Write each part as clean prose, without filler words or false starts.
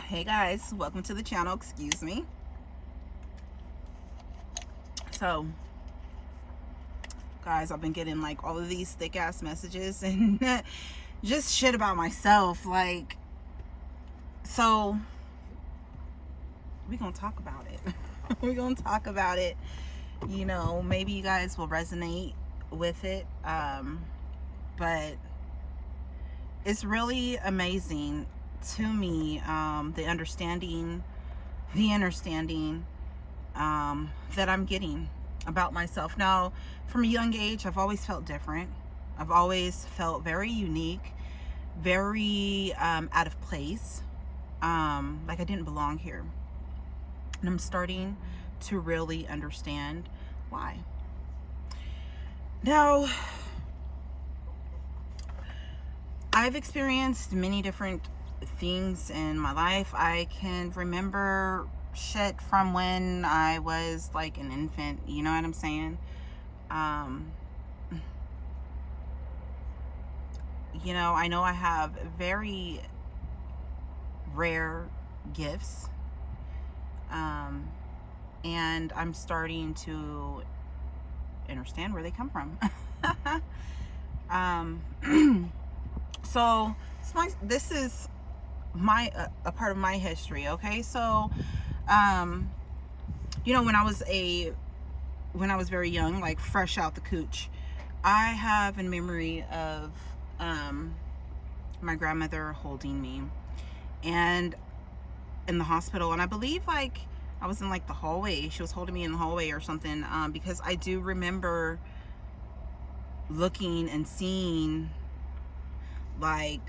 Hey guys, welcome to the channel. Excuse me. So guys, I've been getting like all of these thick ass messages and just shit about myself. So we're gonna talk about it. We're gonna talk about it. You know, maybe you guys will resonate with it. But it's really amazing to me, the understanding that I'm getting about myself. Now, from a young age, I've always felt different. I've always felt very unique, very out of place, like I didn't belong here. And I'm starting to really understand why. Now, I've experienced many different things in my life. I can remember shit from when I was like an infant, you know what I'm saying? You know I have very rare gifts, and I'm starting to understand where they come from. So this is my a part of my history. Okay, so you know, when I was very young, like fresh out the cooch, I have a memory of my grandmother holding me and in the hospital, and I believe like I was in like the hallway. She was holding me in the hallway or something, because I do remember looking and seeing like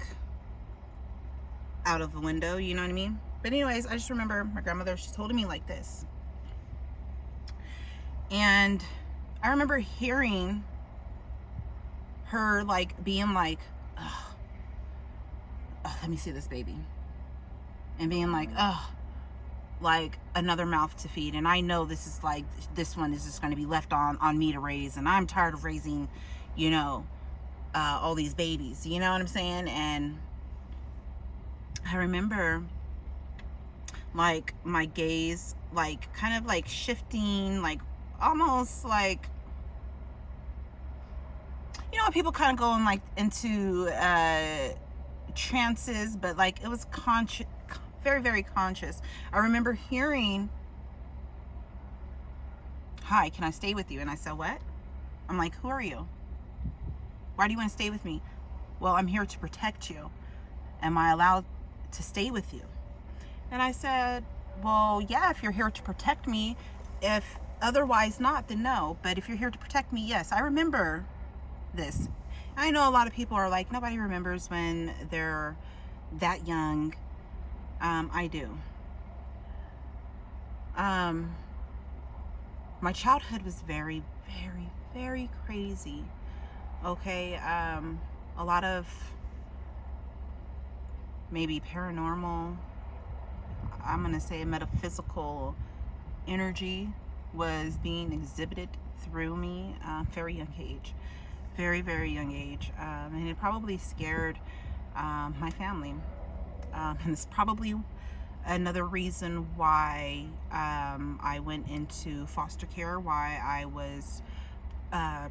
out of the window, you know what I mean? But anyways, I just remember my grandmother, she's holding me like this. And I remember hearing her like being like, oh, let me see this baby. And being like, oh, like another mouth to feed. And I know this is like, this one is just going to be left on me to raise. And I'm tired of raising, you know, all these babies, you know what I'm saying? And I remember like my gaze like kind of like shifting, like almost like, you know, people kind of go in like into trances, but like it was conscious, very, very conscious. I remember hearing, "Hi, can I stay with you?" And I said, "What?" I'm like, "Who are you? Why do you want to stay with me?" "Well, I'm here to protect you. Am I allowed to stay with you?" And I said, "Well, yeah, if you're here to protect me. If otherwise not, then no. But if you're here to protect me, yes." I remember this. I know a lot of people are like, nobody remembers when they're that young. I do. My childhood was very, very, very crazy. Okay, a lot of maybe paranormal, I'm gonna say metaphysical energy was being exhibited through me, very young age, very, very young age, and it probably scared my family, and it's probably another reason why I went into foster care, why I was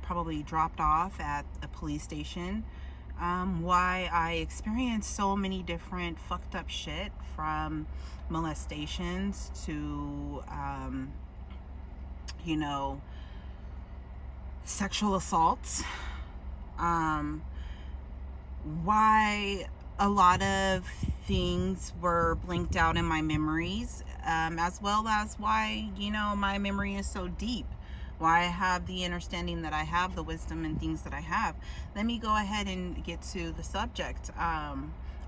probably dropped off at a police station, why I experienced so many different fucked up shit, from molestations to you know, sexual assaults, why a lot of things were blinked out in my memories, as well as why, you know, my memory is so deep, why I have the understanding that I have, the wisdom and things that I have. Let me go ahead and get to the subject. I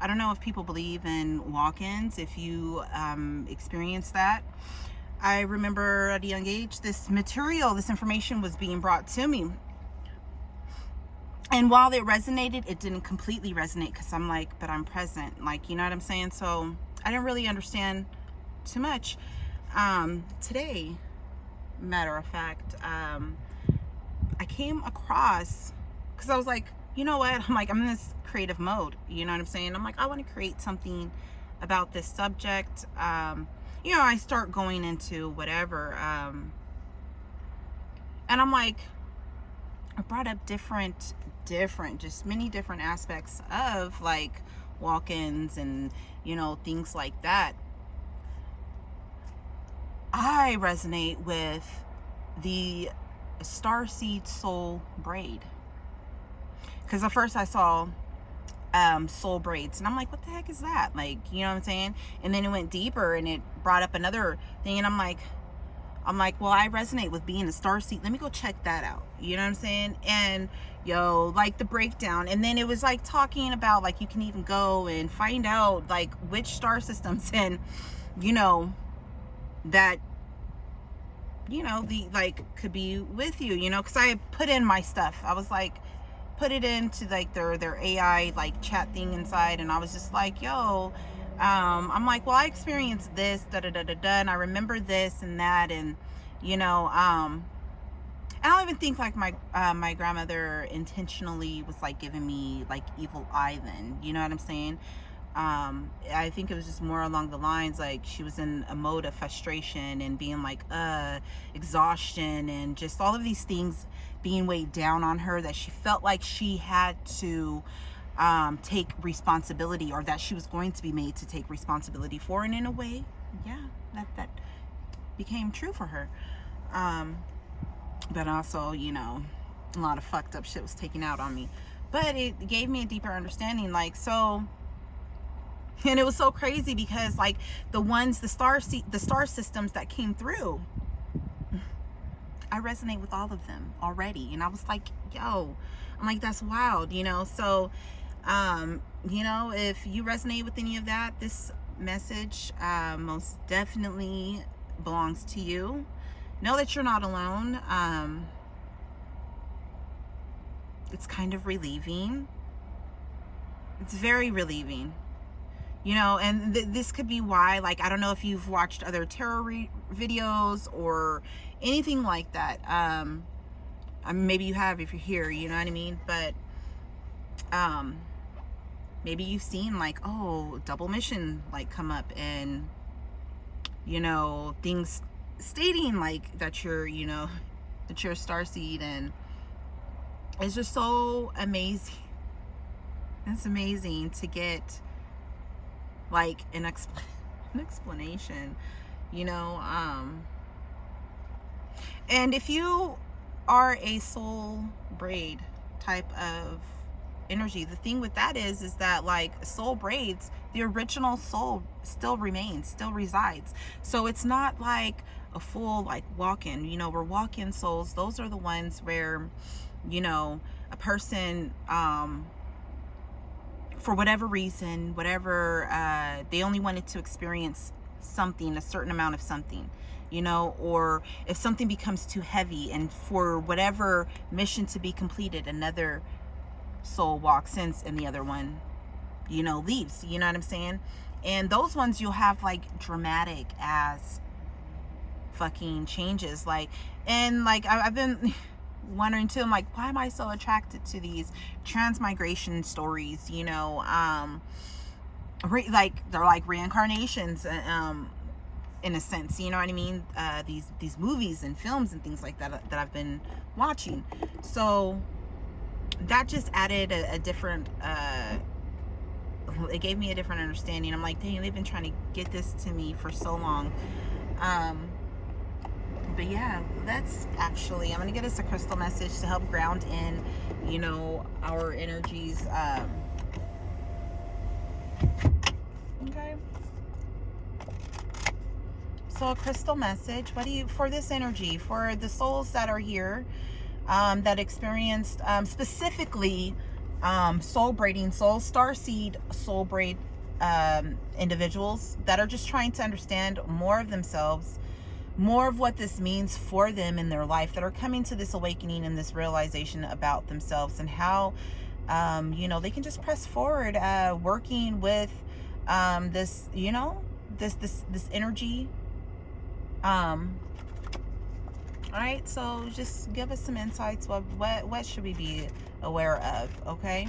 don't know if people believe in walk-ins, if you experience that. I remember at a young age, this material, this information was being brought to me. And while it resonated, it didn't completely resonate, because I'm like, but I'm present. Like, you know what I'm saying? So I didn't really understand too much. Today, matter of fact, I came across, because I was like, you know what? I'm like, I'm in this creative mode. You know what I'm saying? I'm like, I want to create something about this subject, you know, I start going into whatever, and I'm like, I brought up different, just many different aspects of like walk-ins and, you know, things like that. I resonate with the starseed soul braid, because at first I saw soul braids, and I'm like, what the heck is that? Like, you know what I'm saying? And then it went deeper and it brought up another thing, and I'm like, well, I resonate with being a starseed. Let me go check that out. You know what I'm saying? And yo, like the breakdown, and then it was like talking about like you can even go and find out like which star systems and, you know, that, you know, the like could be with you, you know, because I put in my stuff. I was like, put it into like their AI like chat thing inside, and I was just like, yo, I'm like, well, I experienced this, da da da da da, and I remember this and that, and you know, I don't even think like my grandmother intentionally was like giving me like evil eye then, you know what I'm saying? I think it was just more along the lines like she was in a mode of frustration and being like exhaustion and just all of these things being weighed down on her, that she felt like she had to take responsibility, or that she was going to be made to take responsibility for. And in a way, yeah, that became true for her. But also, you know, a lot of fucked up shit was taken out on me, but it gave me a deeper understanding. Like, so, and it was so crazy because like the star systems that came through, I resonate with all of them already. And I was like, yo, I'm like, that's wild, you know? So, you know, if you resonate with any of that, this message, most definitely belongs to you. Know that you're not alone. It's kind of relieving. It's very relieving. You know, and this could be why, like, I don't know if you've watched other tarot videos or anything like that. Maybe you have if you're here, you know what I mean? But maybe you've seen like, oh, double mission like come up, and you know, things stating like that you're, you know, that you're a starseed, and it's just so amazing. It's amazing to get like an explanation, you know. And if you are a soul braid type of energy, the thing with that is that like soul braids, the original soul still remains, still resides. So it's not like a full like walk-in, you know. We're walk-in souls. Those are the ones where, you know, a person for whatever reason, whatever, they only wanted to experience something, a certain amount of something, you know, or if something becomes too heavy and for whatever mission to be completed, another soul walks in and the other one, you know, leaves, you know what I'm saying? And those ones you'll have like dramatic as fucking changes, like, and like I've been wondering too, I'm like, why am I so attracted to these transmigration stories, you know? Like they're like reincarnations, in a sense, you know what I mean? These movies and films and things like that that I've been watching. So that just added a different, it gave me a different understanding. I'm like, dang, they've been trying to get this to me for so long. But yeah, that's actually, I'm gonna get us a crystal message to help ground in, you know, our energies. Okay. So a crystal message, what do you, for this energy, for the souls that are here, that experienced, specifically, soul braiding, starseed soul braid, individuals that are just trying to understand more of themselves, more of what this means for them in their life, that are coming to this awakening and this realization about themselves, and how, you know, they can just press forward, working with, this, you know, this energy. All right, so just give us some insights. What should we be aware of? Okay,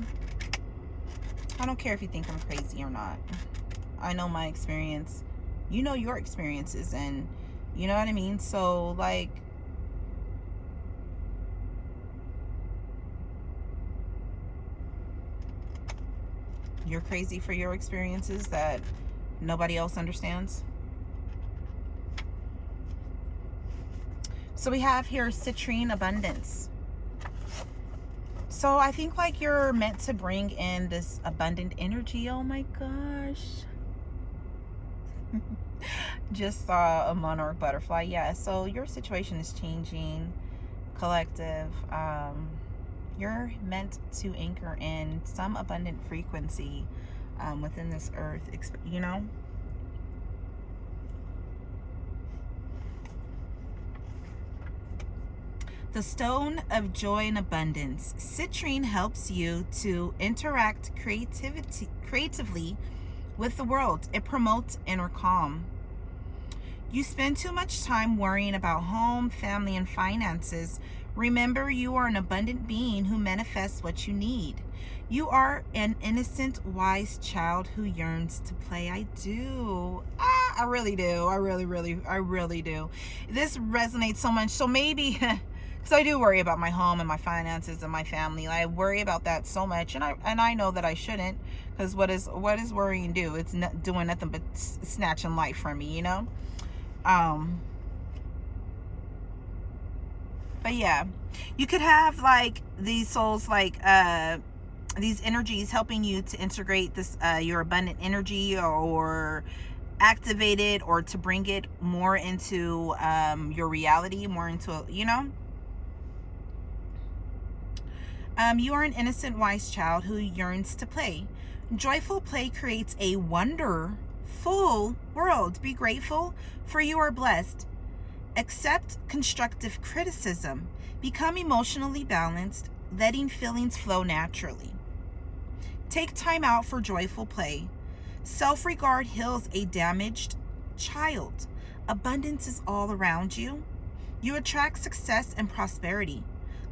I don't care if you think I'm crazy or not. I know my experience. You know your experiences, and you know what I mean? So, like, you're crazy for your experiences that nobody else understands. So we have here citrine abundance. So I think like you're meant to bring in this abundant energy. Oh my gosh. Just saw a monarch butterfly. Yeah, so your situation is changing, collective. You're meant to anchor in some abundant frequency within this earth, you know? The stone of joy and abundance. Citrine helps you to interact creatively with the world. It promotes inner calm. You spend too much time worrying about home, family, and finances. Remember, you are an abundant being who manifests what you need. You are an innocent, wise child who yearns to play. I do. I really do. I really do. This resonates so much. So maybe, because I do worry about my home and my finances and my family. I worry about that so much, and I know that I shouldn't, because what is worrying do? It's not doing nothing but snatching life from me, you know. But yeah, you could have like these souls, like these energies helping you to integrate this your abundant energy, or activate it, or to bring it more into your reality, more into, you know. You are an innocent, wise child who yearns to play. Joyful play creates a wonderful world. Be grateful, for you are blessed. Accept constructive criticism. Become emotionally balanced, letting feelings flow naturally. Take time out for joyful play. Self-regard heals a damaged child. Abundance is all around you. You attract success and prosperity.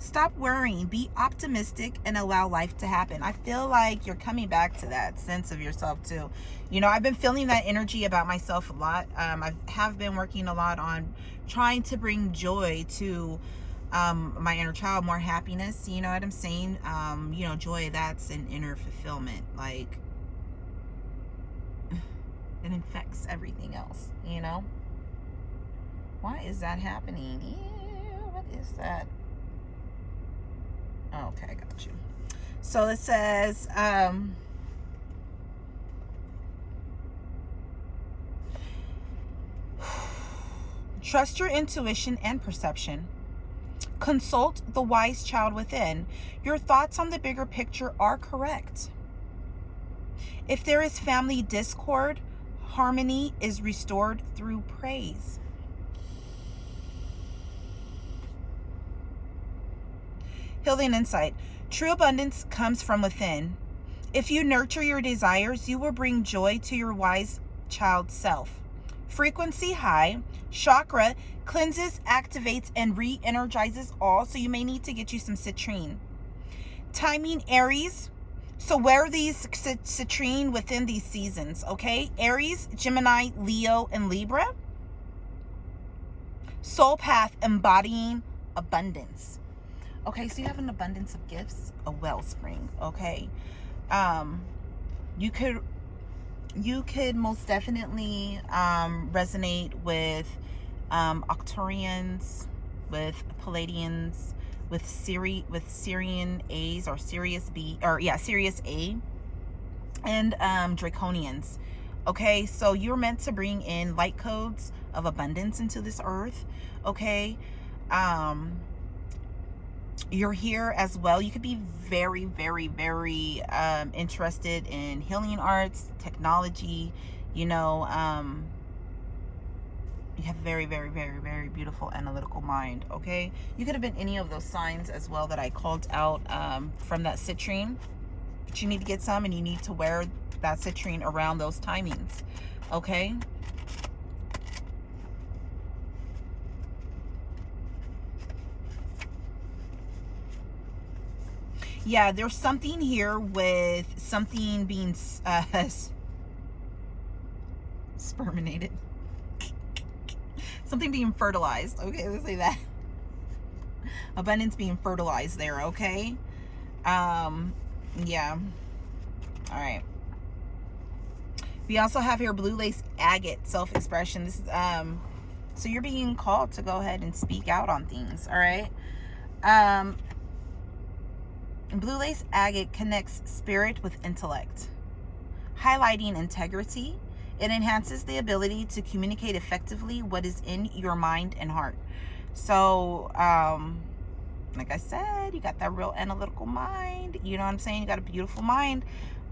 Stop worrying, be optimistic, and allow life to happen. I feel like you're coming back to that sense of yourself too. You know, I've been feeling that energy about myself a lot. I have been working a lot on trying to bring joy to my inner child, more happiness. You know what I'm saying? You know, joy, that's an inner fulfillment. Like, it infects everything else, you know? Why is that happening? Ew, what is that? Okay, I got you. So it says, trust your intuition and perception. Consult the wise child within. Your thoughts on the bigger picture are correct. If there is family discord, harmony is restored through praise. Healing insight. True abundance comes from within. If you nurture your desires, you will bring joy to your wise child self. Frequency high. Chakra cleanses, activates, and re-energizes all. So you may need to get you some citrine. Timing Aries. So wear these citrine within these seasons, okay? Aries, Gemini, Leo, and Libra. Soul path, embodying abundance. Okay, so you have an abundance of gifts, a wellspring, okay? You could most definitely resonate with Octurians, with Palladians, with Syrian A's, or Sirius B, or yeah, Sirius A, and Draconians. Okay, so you're meant to bring in light codes of abundance into this earth, okay? You're here as well. You could be very, very, very interested in healing arts, technology, you know. You have a very, very, very, very beautiful analytical mind, okay? You could have been any of those signs as well that I called out from that citrine. But you need to get some, and you need to wear that citrine around those timings, okay? Yeah, there's something here with something being Sperminated. Something being fertilized. Okay, let's say that. Abundance being fertilized there, okay? Yeah. All right. We also have here blue lace agate, self-expression. This is so you're being called to go ahead and speak out on things, all right? Blue lace agate connects spirit with intellect, highlighting integrity. It enhances the ability to communicate effectively what is in your mind and heart. So, like I said, you got that real analytical mind. You know what I'm saying? You got a beautiful mind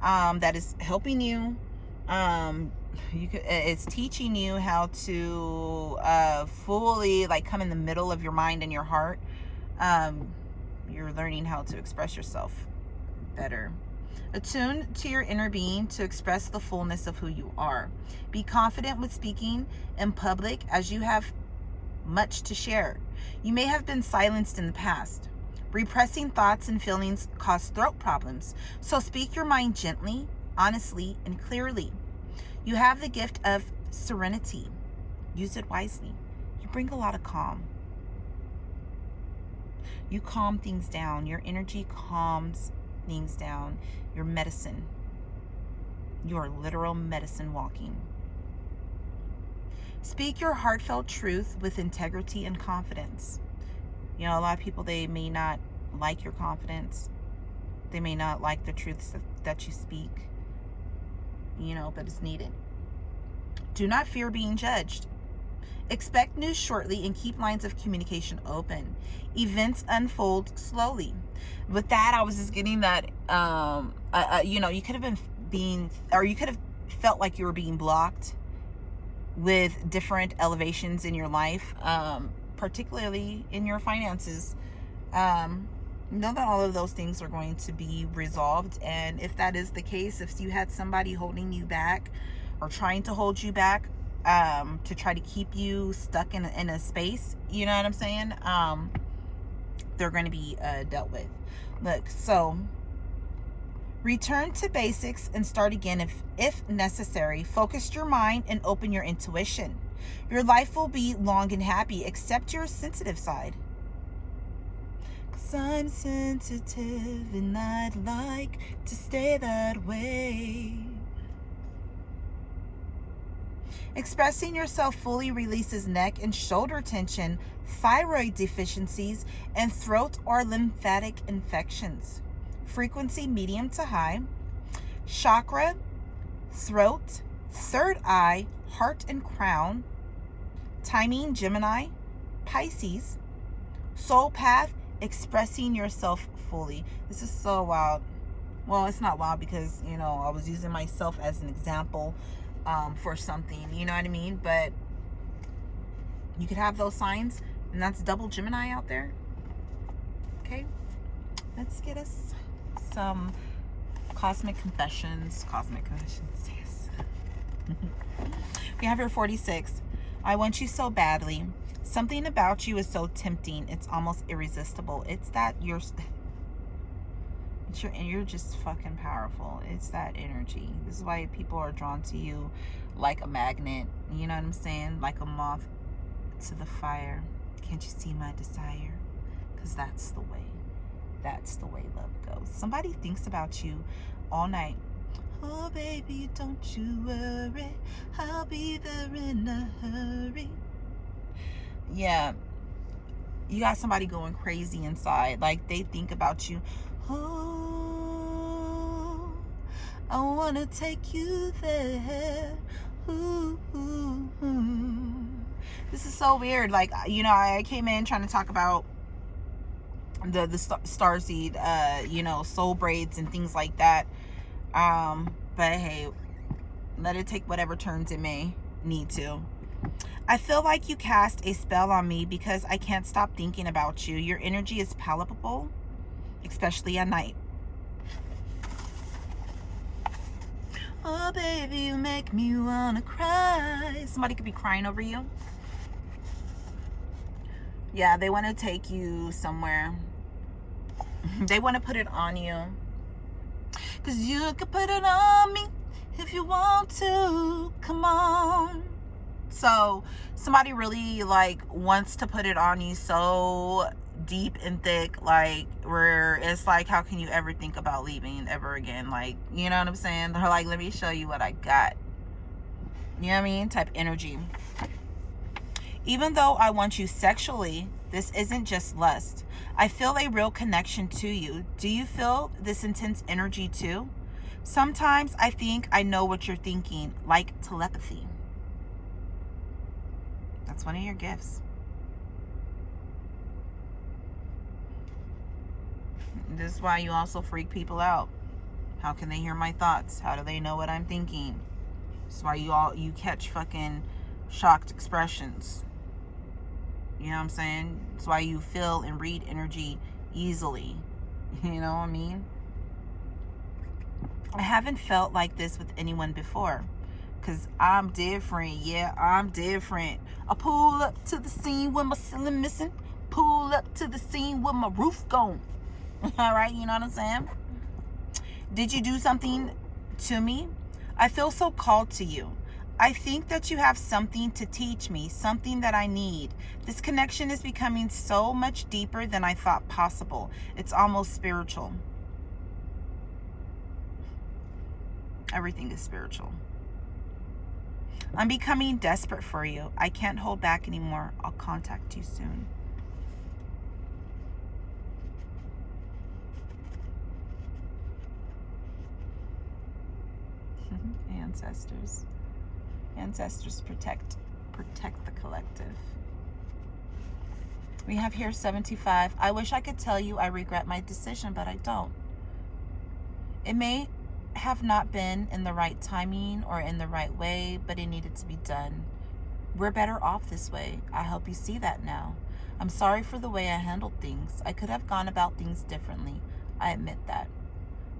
that is helping you. It's teaching you how to fully like come in the middle of your mind and your heart. You're learning how to express yourself better. Attune to your inner being to express the fullness of who you are. Be confident with speaking in public as you have much to share. You may have been silenced in the past. Repressing thoughts and feelings cause throat problems, so speak your mind gently, honestly, and clearly. You have the gift of serenity. Use it wisely. You bring a lot of calm. You calm things down. Your energy calms things down. Your medicine. You are literal medicine walking. Speak your heartfelt truth with integrity and confidence. You know, a lot of people, they may not like your confidence. They may not like the truths that you speak, you know, but it's needed. Do not fear being judged. Expect news shortly and keep lines of communication open. Events unfold slowly. With that, I was just getting that, you know, you could have been you could have felt like you were being blocked with different elevations in your life, particularly in your finances. Know that all of those things are going to be resolved. And if that is the case, if you had somebody holding you back or trying to hold you back, to try to keep you stuck in a space, you know what I'm saying? They're going to be dealt with. Look, so return to basics and start again if necessary. Focus your mind and open your intuition. Your life will be long and happy, except your sensitive side. 'Cause I'm sensitive and I'd like to stay that way. Expressing yourself fully releases neck and shoulder tension, thyroid deficiencies, and throat or lymphatic infections. Frequency medium to high. Chakra, throat, third eye, heart and crown. Timing Gemini, Pisces. Soul path, expressing yourself fully. This is so wild. Well, it's not wild because, you know, I was using myself as an example for something, you know what I mean? But you could have those signs, and that's double Gemini out there. Okay, let's get us some cosmic confessions. Yes. We have here 46. I want you so badly. Something about you is so tempting, it's almost irresistible. It's that you're just fucking powerful. It's that energy. This is why people are drawn to you like a magnet. You know what I'm saying? Like a moth to the fire. Can't you see my desire? Because that's the way. That's the way love goes. Somebody thinks about you all night. Oh, baby, don't you worry. I'll be there in a hurry. Yeah. You got somebody going crazy inside. Like, they think about you. Oh, I want to take you there. Ooh, ooh, ooh. This is so weird. Like, you know, I came in trying to talk about the starseed, you know, soul braids and things like that. But hey, let it take whatever turns it may need to. I feel like you cast a spell on me because I can't stop thinking about you. Your energy is palpable, especially at night. Oh, baby, you make me wanna cry. Somebody could be crying over you. Yeah, they want to take you somewhere. They want to put it on you. 'Cause you could put it on me If you want to, come on. So somebody really like wants to put it on you so deep and thick, like where it's like, how can you ever think about leaving ever again? Like, you know what I'm saying? They're like, let me show you what I got. You know what I mean? Type energy. Even though I want you sexually, this isn't just lust. I feel a real connection to you. Do you feel this intense energy too? Sometimes I think I know what you're thinking, like telepathy. That's one of your gifts. This is why you also freak people out. How can they hear my thoughts? How do they know what I'm thinking? This is why you catch fucking shocked expressions. You know what I'm saying? It's why you feel and read energy easily. You know what I mean? I haven't felt like this with anyone before. Because I'm different. Yeah, I'm different. I pull up to the scene with my ceiling missing. Pull up to the scene with my roof gone. All right, you know what I'm saying? Did you do something to me? I feel so called to you. I think that you have something to teach me, something that I need. This connection is becoming so much deeper than I thought possible. It's almost spiritual. Everything is spiritual. I'm becoming desperate for you. I can't hold back anymore. I'll contact you soon. Ancestors. Ancestors protect the collective. We have here 75. I wish I could tell you I regret my decision, but I don't. It may have not been in the right timing or in the right way, but it needed to be done. We're better off this way. I hope you see that now. I'm sorry for the way I handled things. I could have gone about things differently. I admit that.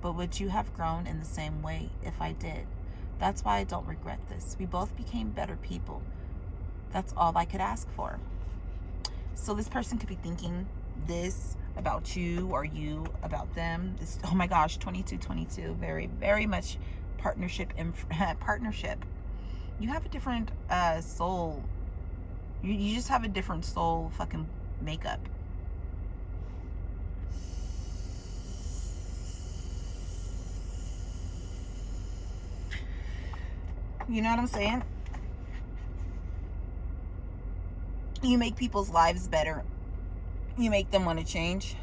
But would you have grown in the same way if I did? That's why I don't regret this. We both became better people. That's all I could ask for. So this person could be thinking this about you or you about them. This, oh my gosh, 2222. Very, very much partnership. Partnership. You have a different soul. You just have a different soul fucking makeup. You know what I'm saying? You make people's lives better. You make them want to change.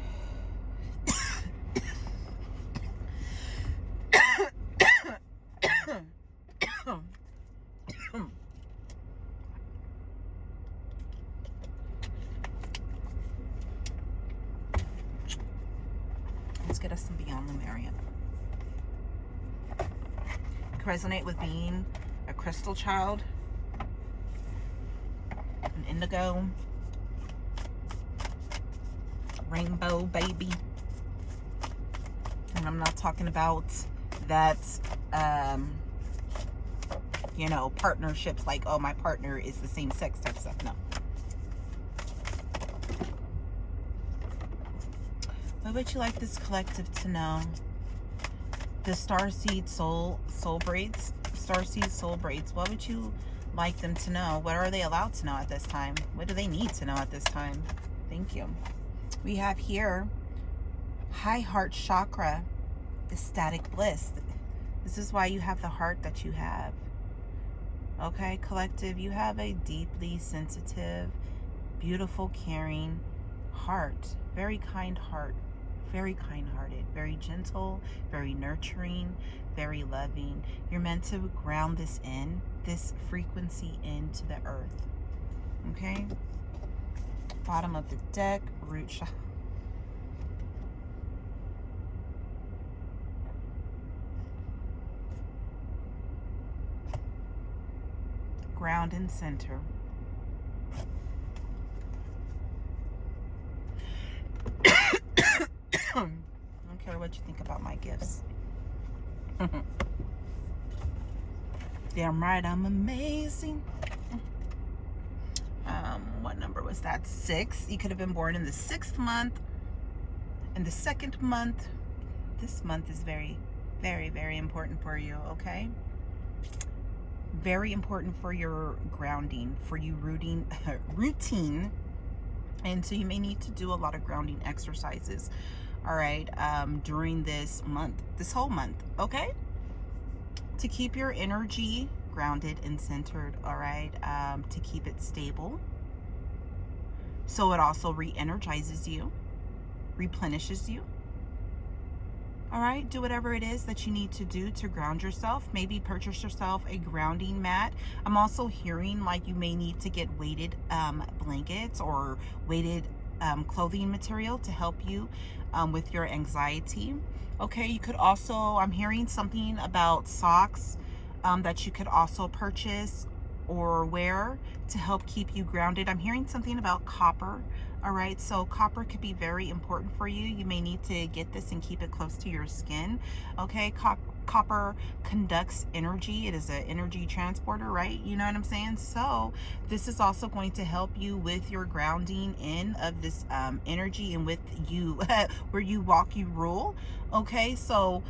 Let's get us some Beyond Lumarian. Resonate with being a crystal child, an indigo, rainbow baby. And I'm not talking about that you know, partnerships like, oh, my partner is the same sex type stuff. No. What would you like this collective to know? The starseed soul braids. Starseed soul braids. What would you like them to know? What are they allowed to know at this time? What do they need to know at this time? Thank you. We have here high heart chakra, ecstatic bliss. This is why you have the heart that you have. Okay, collective, you have a deeply sensitive, beautiful, caring heart. Very kind heart. Very kind-hearted, very gentle, very nurturing, very loving. You're meant to ground this in, this frequency into the earth. Okay? Bottom of the deck, root chakra. Ground and center. I don't care what you think about my gifts. Damn right, I'm amazing. What number was that? 6. You could have been born in the 6th month, in the 2nd month. This month is very, very, very important for you, okay? Very important for your grounding, for you routine. And so you may need to do a lot of grounding exercises, all right, during this whole month, okay? To keep your energy grounded and centered, all right, to keep it stable. So it also re-energizes you, replenishes you. All right, do whatever it is that you need to do to ground yourself. Maybe purchase yourself a grounding mat. I'm also hearing like you may need to get weighted blankets or weighted clothing material to help you with your anxiety. Okay, you could also, I'm hearing something about socks that you could also purchase or wear to help keep you grounded. I'm hearing something about copper. All right, so copper could be very important for you. You may need to get this and keep it close to your skin. Okay, copper conducts energy. It is an energy transporter, right? You know what I'm saying? So this is also going to help you with your grounding in of this energy, and with you where you walk, you rule. Okay, so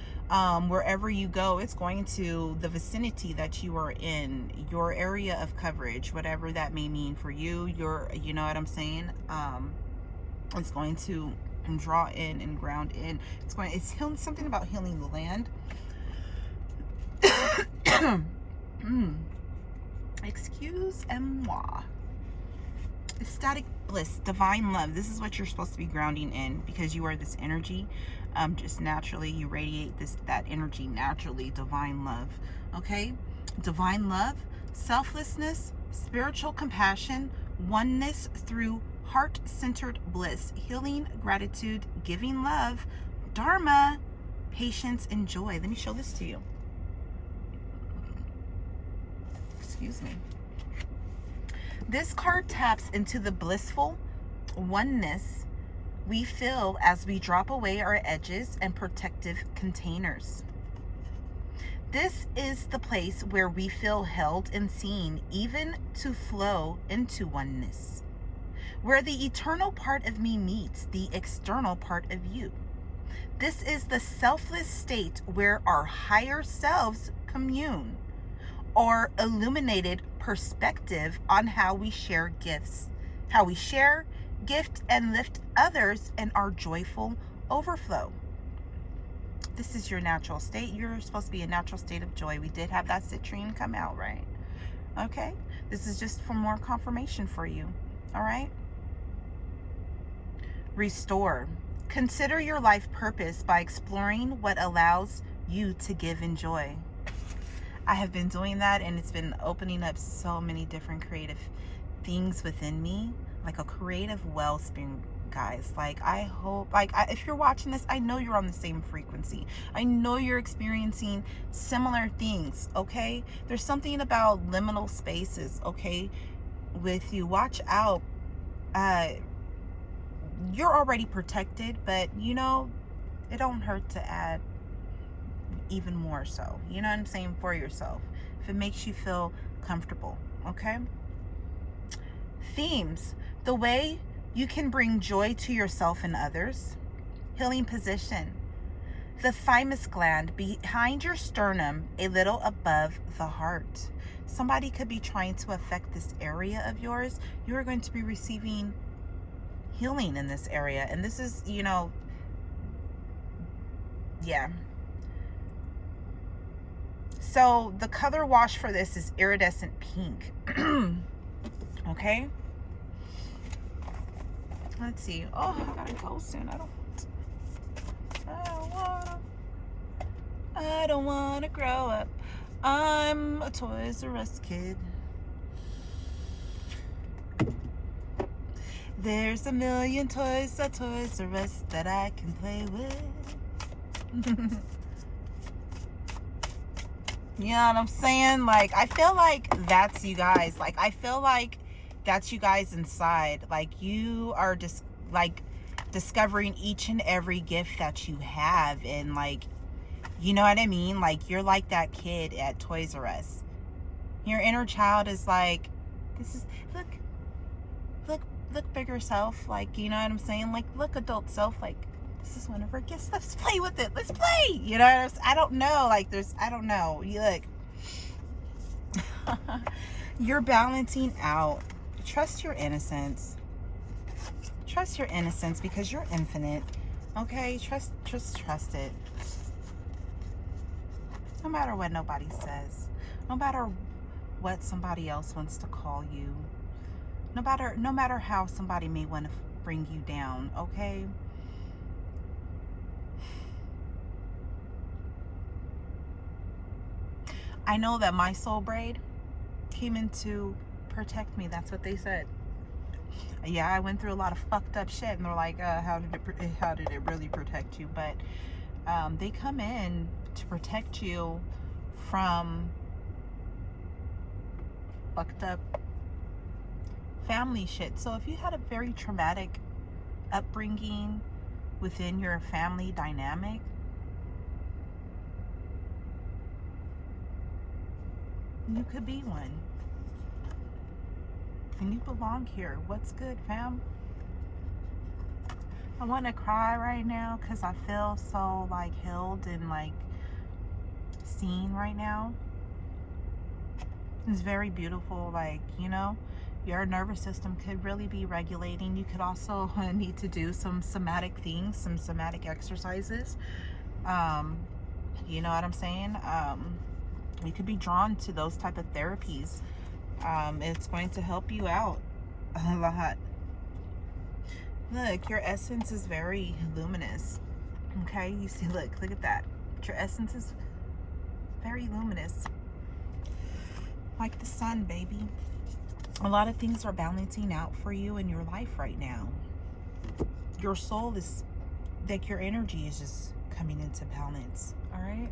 wherever you go, it's going to the vicinity that you are in, your area of coverage, whatever that may mean for you. You know what I'm saying? It's going to draw in and ground in. It's healing, something about healing the land. Excuse-moi. Ecstatic bliss, divine love. This is what you're supposed to be grounding in, because you are this energy. Just naturally, you radiate that energy naturally. Divine love. Okay? Divine love, selflessness, spiritual compassion, oneness through heart-centered bliss, healing, gratitude, giving love, dharma, patience, and joy. Let me show this to you. Excuse me. This card taps into the blissful oneness we feel as we drop away our edges and protective containers. This is the place where we feel held and seen, even to flow into oneness, where the eternal part of me meets the external part of you. This is the selfless state where our higher selves commune, or illuminated perspective on how we share gifts, gift and lift others in our joyful overflow. This is your natural state. You're supposed to be a natural state of joy. We did have that citrine come out, right? Okay. This is just for more confirmation for you. All right. Restore. Consider your life purpose by exploring what allows you to give and joy. I have been doing that, and it's been opening up so many different creative things within me, like a creative wellspring, guys. Like, I hope, if you're watching this, I know you're on the same frequency. I know you're experiencing similar things, okay? There's something about liminal spaces, okay, with you. Watch out. You're already protected, but, you know, it don't hurt to add even more so, you know what I'm saying, for yourself, if it makes you feel comfortable. Okay. Themes: the way you can bring joy to yourself and others. Healing position: the thymus gland behind your sternum, a little above the heart. Somebody could be trying to affect this area of yours. You are going to be receiving healing in this area, and this is, you know, yeah. So the color wash for this is iridescent pink. Okay. Let's see. Oh, I gotta go soon. I don't wanna grow up. I'm a Toys R Us kid. There's a million toys at Toys R Us that I can play with. You know what I'm saying? Like, I feel like that's you guys. Like, I feel like that's you guys inside. Like, you are just, like, discovering each and every gift that you have. And, like, you know what I mean? Like, you're like that kid at Toys R Us. Your inner child is like, this is, look bigger self. Like, you know what I'm saying? Like, look adult self. Like, this is one of our gifts. Let's play with it. Let's play. You know, I don't know. Like, I don't know. You look. You're balancing out. Trust your innocence. Trust your innocence because you're infinite. Okay? Trust it. No matter what nobody says. No matter what somebody else wants to call you. No matter how somebody may want to bring you down, okay? I know that my soul braid came in to protect me. That's what they said. Yeah, I went through a lot of fucked up shit, and they're like, how did it really protect you? But they come in to protect you from fucked up family shit. So if you had a very traumatic upbringing within your family dynamic, you could be one. And you belong here. What's good, fam? I want to cry right now because I feel so like held and like seen right now. It's very beautiful. Like, you know, your nervous system could really be regulating. You could also need to do some somatic things, some somatic exercises. You know what I'm saying? You could be drawn to those type of therapies. It's going to help you out a lot. Look, your essence is very luminous. Okay, you see, look at that. Your essence is very luminous. Like the sun, baby. A lot of things are balancing out for you in your life right now. Your soul is, like, your energy is just coming into balance. All right?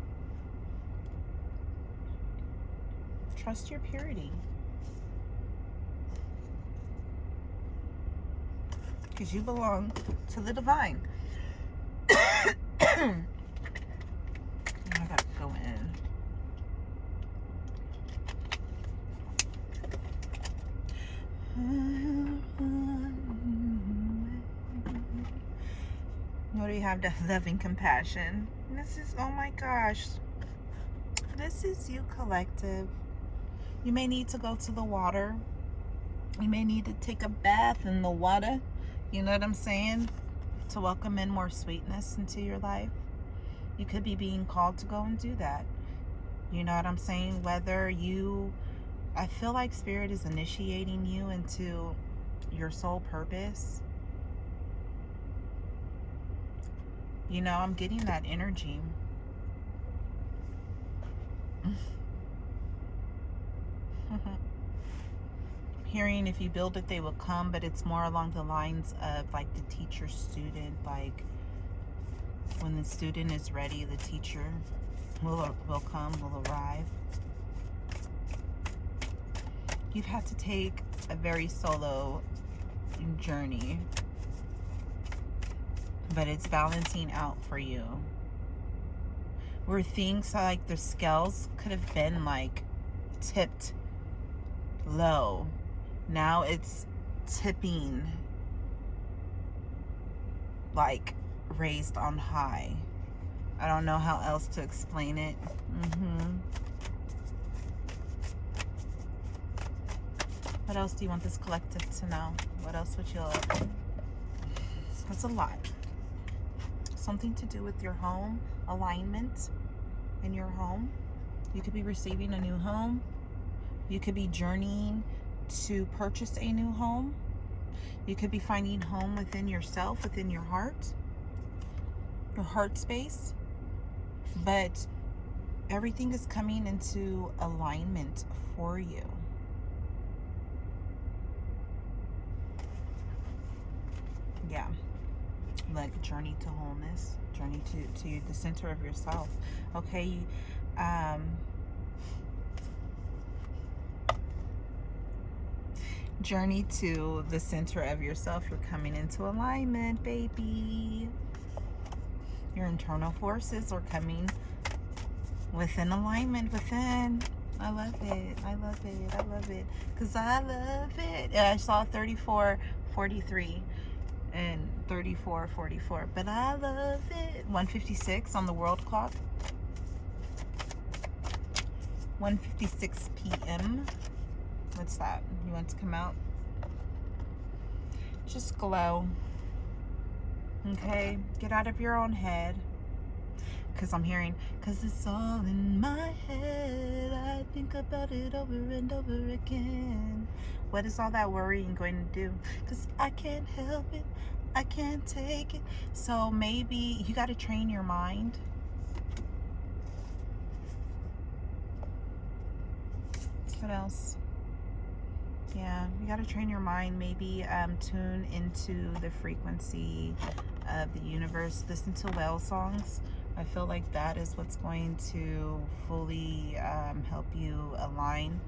Trust your purity. Because you belong to the divine. I gotta go in. What do you have? Love and compassion. This is, oh my gosh. This is you, collective. You may need to go to the water. You may need to take a bath in the water. You know what I'm saying? To welcome in more sweetness into your life. You could be being called to go and do that. You know what I'm saying? Whether you, I feel like Spirit is initiating you into your soul purpose. You know, I'm getting that energy. Hearing if you build it, they will come, but it's more along the lines of like the teacher student, like when the student is ready, the teacher will come, will arrive. You've had to take a very solo journey, but it's balancing out for you. Where things like the scales could have been like tipped low, now it's tipping like raised on high. I don't know how else to explain it. What else do you want this collective to know? What else would you like? That's a lot. Something to do with your home, alignment in your home. You could be receiving a new home. You could be journeying to purchase a new home. You could be finding home within yourself, within your heart space. But everything is coming into alignment for you. Yeah. Like journey to wholeness, journey to the center of yourself. Okay. Journey to the center of yourself. You're coming into alignment, baby. Your internal forces are coming within alignment within. I love it. I love it. I love it. Because I love it. Yeah, I saw 34:43 and 34:44. But I love it. 156 on the world clock. 1:56 p.m. What's that? You want to come out? Just glow. Okay? Get out of your own head. Because I'm hearing, because it's all in my head. I think about it over and over again. What is all that worrying going to do? Because I can't help it. I can't take it. So maybe you got to train your mind. What else? Yeah, you got to train your mind. Maybe tune into the frequency of the universe. Listen to whale songs. I feel like that is what's going to fully help you align.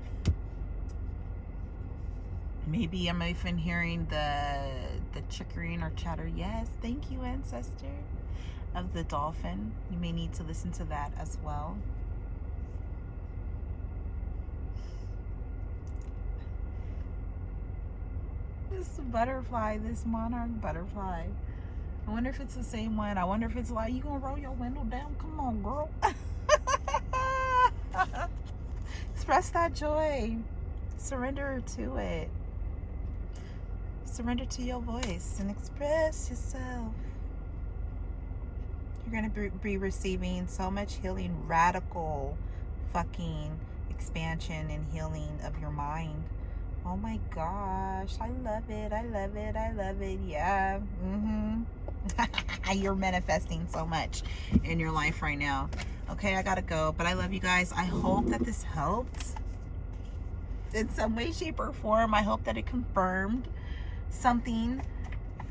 Maybe I'm even hearing the chickering or chatter. Yes, thank you, ancestor, of the dolphin. You may need to listen to that as well. This butterfly, this monarch butterfly. I wonder if it's the same one. I wonder if it's like, you gonna roll your window down? Come on, girl. Express that joy. Surrender to it. Surrender to your voice and express yourself. You're gonna be receiving so much healing, radical fucking expansion and healing of your mind. Oh my gosh, I love it. I love it. I love it. Yeah. You're manifesting so much in your life right now. Okay, I gotta go, but I love you guys. I hope that this helped in some way, shape, or form. I hope that it confirmed something.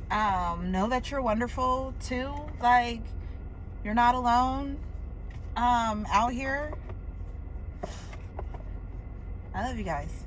Know that you're wonderful too. Like, you're not alone out here. I love you guys.